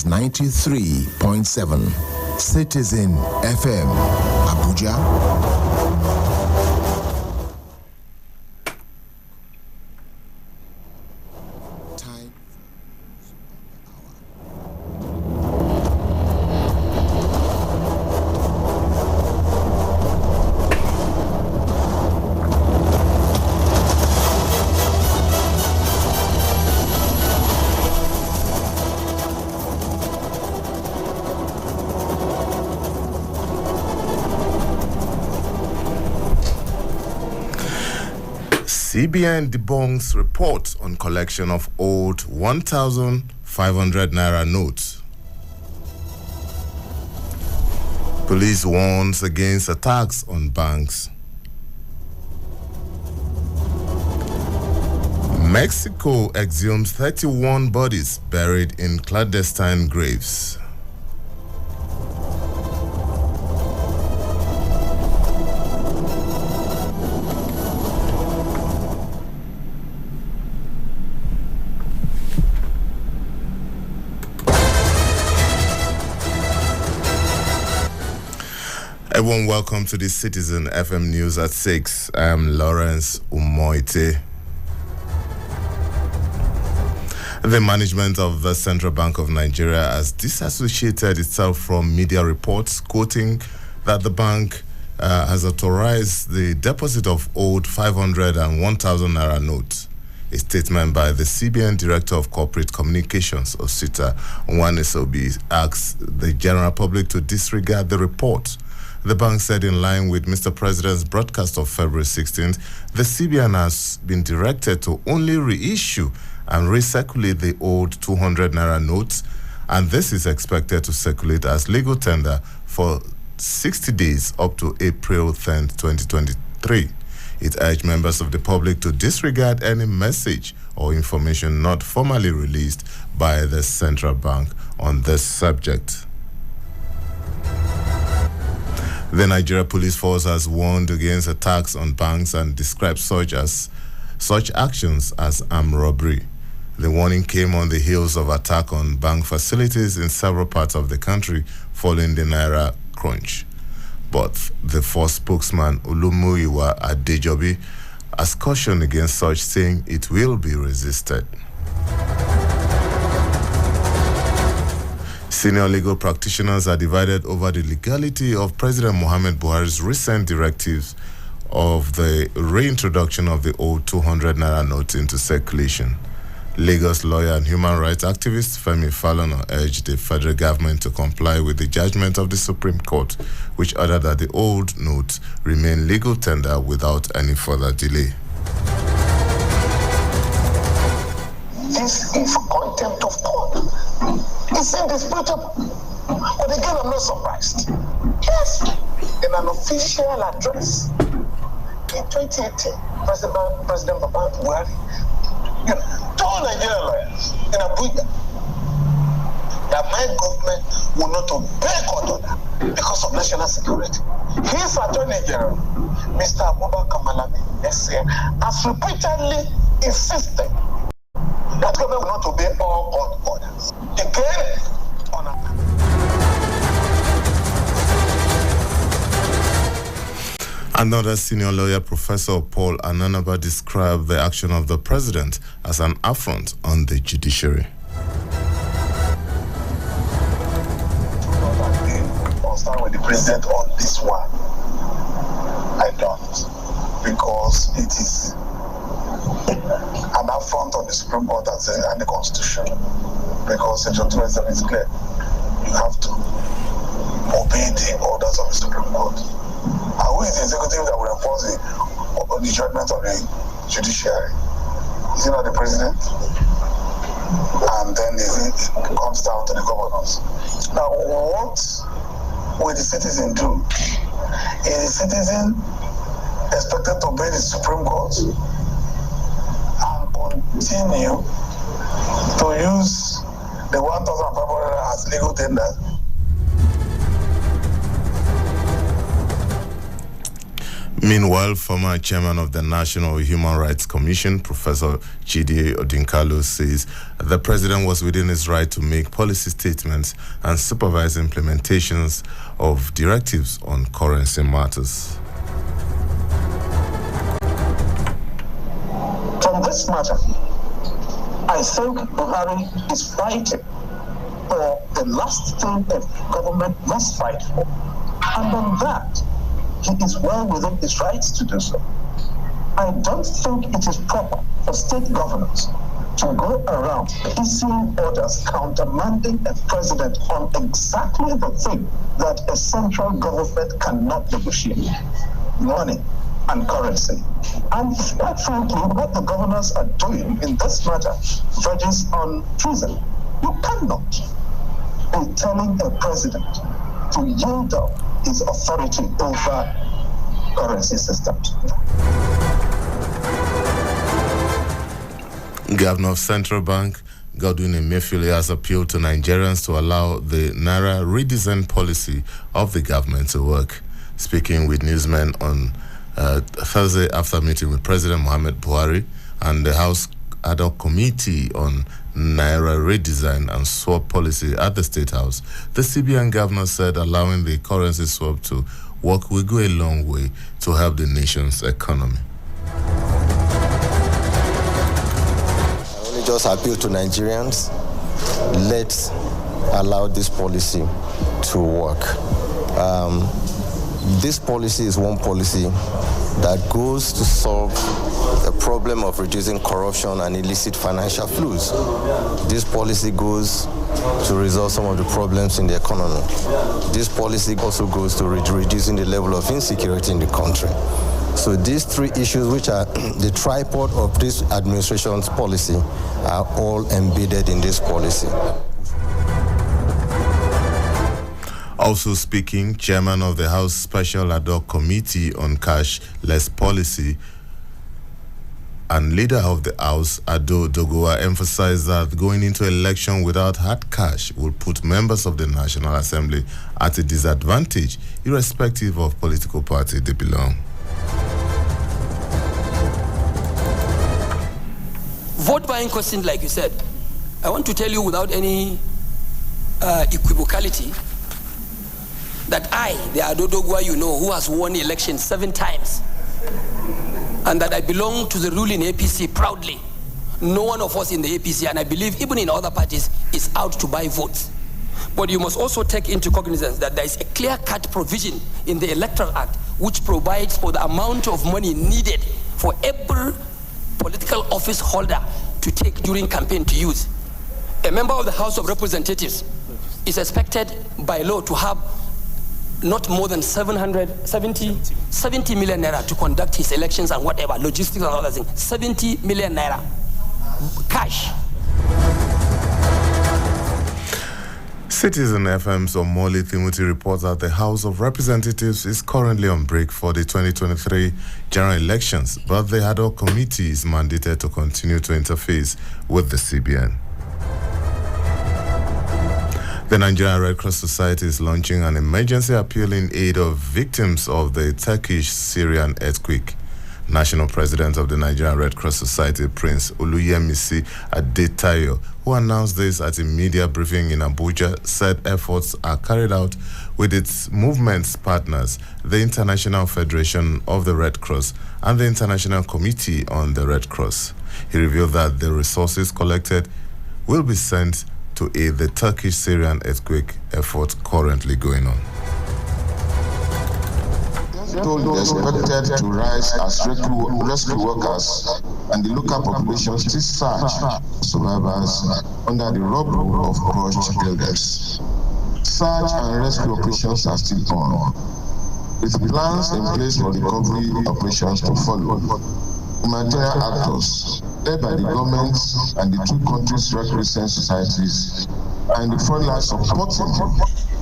93.7 Citizen FM, Abuja. CBN debunks report on collection of old 1,500 naira notes. Police warns against attacks on banks. Mexico exhumes 31 bodies buried in clandestine graves. Everyone, welcome to the Citizen FM News at 6. I'm Lawrence Umoite. The management of the Central Bank of Nigeria has disassociated itself from media reports quoting that the bank has authorized the deposit of old 500 and 1,000 naira notes. A statement by the CBN Director of Corporate Communications, Osita Nwanesobi, asks the general public to disregard the report. The bank said, in line with Mr. President's broadcast of February 16th, the CBN has been directed to only reissue and recirculate the old 200 naira notes, and this is expected to circulate as legal tender for 60 days up to April 10th, 2023. It urged members of the public to disregard any message or information not formally released by the central bank on this subject. The Nigeria Police Force has warned against attacks on banks and described such actions as armed robbery. The warning came on the heels of attack on bank facilities in several parts of the country following the Naira crunch. But the force spokesman Olumuyiwa Adejobi has cautioned against such, saying it will be resisted. Senior legal practitioners are divided over the legality of President Muhammad Buhari's recent directives of the reintroduction of the old 200 naira notes into circulation. Lagos lawyer and human rights activist Femi Falana urged the federal government to comply with the judgment of the Supreme Court, which ordered that the old notes remain legal tender without any further delay. This is contempt of court. It's indisputable. But again, I'm not surprised. Yes, in an official address in 2018, President Baba Buhari told Nigerian lawyers in Abuja that my government will not obey court order because of national security. His Attorney General, Mr. Abubakar Malami, has repeatedly insisted that government will not obey all court orders. Again, on attack. Another senior lawyer, Professor Paul Ananaba, described the action of the president as an affront on the judiciary. I'll start with the president on this one. I don't, because it is an affront on the Supreme Court and the Constitution. Because Section 27 is clear. You have to obey the orders of the Supreme Court. And who is the executive that will enforce the judgment of the judiciary? Is it not the president? And then it comes down to the governors. Now, what will the citizen do? Is the citizen expected to obey the Supreme Court and continue to use the 1,500 as legal tender? Meanwhile, former chairman of the National Human Rights Commission, Professor Chidi Odinkalo, says the president was within his right to make policy statements and supervise implementations of directives on currency matters. From this matter, I think Buhari is fighting for the last thing a government must fight for. And on that, he is well within his rights to do so. I don't think it is proper for state governors to go around issuing orders countermanding a president on exactly the thing that a central government cannot negotiate: money and currency. And quite frankly, what the governors are doing in this matter verges on treason. You cannot be telling a president to yield up his authority over currency systems. Governor of Central Bank, Godwin Emefiele, has appealed to Nigerians to allow the Naira redesign policy of the government to work. Speaking with newsmen on Thursday after meeting with President Muhammad Buhari and the House Ad hoc Committee on Naira redesign and swap policy at the State House, the CBN governor said allowing the currency swap to work will go a long way to help the nation's economy. I only just appeal to Nigerians, let's allow this policy to work. This policy is one policy that goes to solve the problem of reducing corruption and illicit financial flows. This policy goes to resolve some of the problems in the economy. This policy also goes to reducing the level of insecurity in the country. So these three issues, which are the tripod of this administration's policy, are all embedded in this policy. Also speaking, chairman of the House Special Ad hoc Committee on Cashless Policy and leader of the House, Ado Dogowa, emphasized that going into election without hard cash will put members of the National Assembly at a disadvantage, irrespective of political party they belong. Vote buying question, like you said, I want to tell you without any equivocality that I, the Adodogwa you know, who has won the election 7 times, and that I belong to the ruling APC proudly. No one of us in the APC, and I believe even in other parties, is out to buy votes. But you must also take into cognizance that there is a clear-cut provision in the Electoral Act which provides for the amount of money needed for every political office holder to take during campaign to use. A member of the House of Representatives is expected by law to have not more than 70 million naira to conduct his elections and whatever, logistics and other things. 70 million naira cash. Citizen FM's Omole Timothy reports that the House of Representatives is currently on break for the 2023 general elections, but the ad hoc committee is mandated to continue to interface with the CBN. The Nigerian Red Cross Society is launching an emergency appeal in aid of victims of the Turkish-Syrian earthquake. National President of the Nigerian Red Cross Society, Prince Oluyemisi Adetayo, who announced this at a media briefing in Abuja, said efforts are carried out with its movement's partners, the International Federation of the Red Cross and the International Committee on the Red Cross. He revealed that the resources collected will be sent to aid the Turkish-Syrian earthquake effort currently going on. Told expected to rise as rescue workers and the local population still search for survivors under the rubble of crushed buildings. Search and rescue operations are still on, with plans in place for recovery operations to follow. Humanitarian actors, led by the government and the two countries' Red Crescent societies, and the front line supporting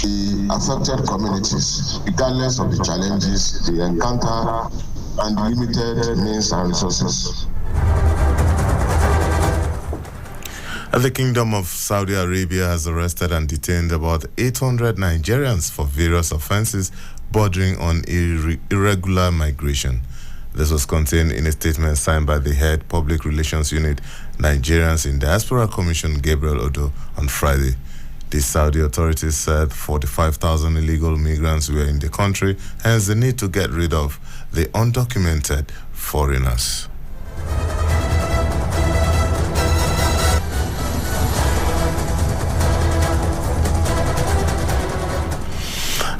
the affected communities, regardless of the challenges they encounter and the limited means and resources. The Kingdom of Saudi Arabia has arrested and detained about 800 Nigerians for various offenses bordering on irregular migration. This was contained in a statement signed by the head Public Relations Unit Nigerians in Diaspora Commission, Gabriel Odo, on Friday. The Saudi authorities said 45,000 illegal migrants were in the country, hence the need to get rid of the undocumented foreigners.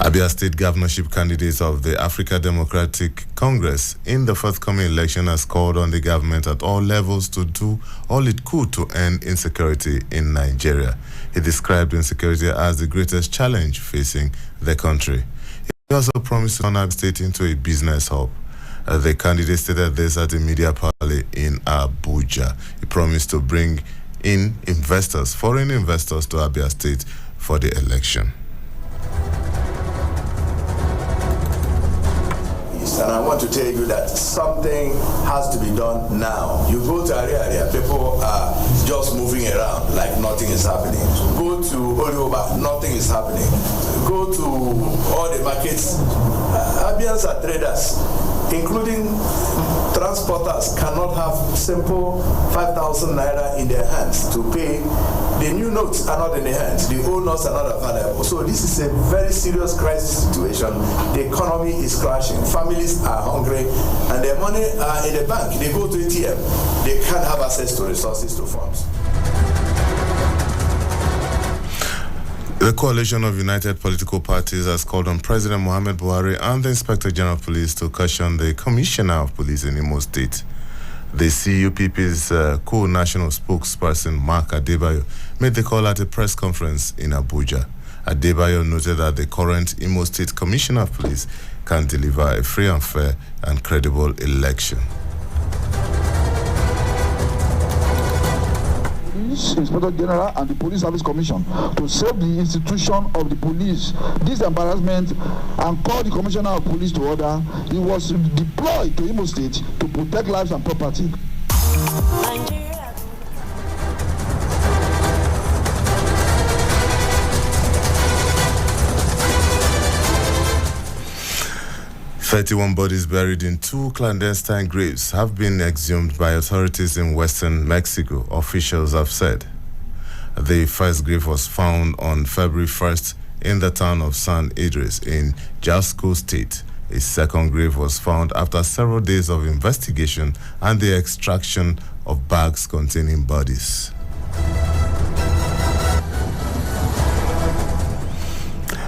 Abia State governorship candidates of the Africa Democratic Congress in the forthcoming election has called on the government at all levels to do all it could to end insecurity in Nigeria. He described insecurity as the greatest challenge facing the country. He also promised to turn Abia State into a business hub. The candidate stated this at the media parley in Abuja. He promised to bring in investors, foreign investors, to Abia State for the election. And I want to tell you that something has to be done now. You go to area, people are just moving around like nothing is happening. Go to Olioba, nothing is happening. Go to all the markets. Abians are traders, including transporters, cannot have simple 5,000 naira in their hands to pay. The new notes are not in their hands. The old notes are not available. So this is a very serious crisis situation. The economy is crashing. Families are hungry, and their money are in the bank. They go to ATM. They can't have access to resources, to funds. The coalition of united political parties has called on President Muhammad Buhari and the Inspector General of Police to caution the Commissioner of Police in Imo State. The CUPP's co-national spokesperson, Mark Adebayo, made the call at a press conference in Abuja. Adebayo noted that the current Imo State Commissioner of Police can deliver a free and fair and credible election. Inspector General and the Police Service Commission to save the institution of the police this embarrassment and call the Commissioner of Police to order. He was deployed to Imo State to protect lives and property. 31 bodies buried in 2 clandestine graves have been exhumed by authorities in western Mexico, officials have said. The first grave was found on February 1st in the town of San Idris in Jalisco State. A second grave was found after several days of investigation and the extraction of bags containing bodies.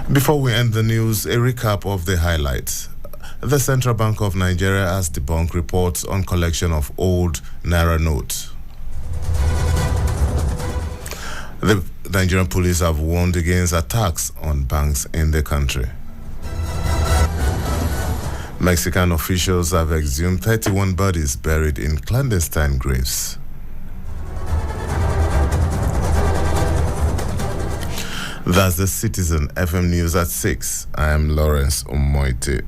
Before we end the news, a recap of the highlights. The Central Bank of Nigeria has debunked reports on collection of old Naira notes. The Nigerian police have warned against attacks on banks in the country. Mexican officials have exhumed 31 bodies buried in clandestine graves. That's the Citizen FM News at 6. I am Lawrence Omoite.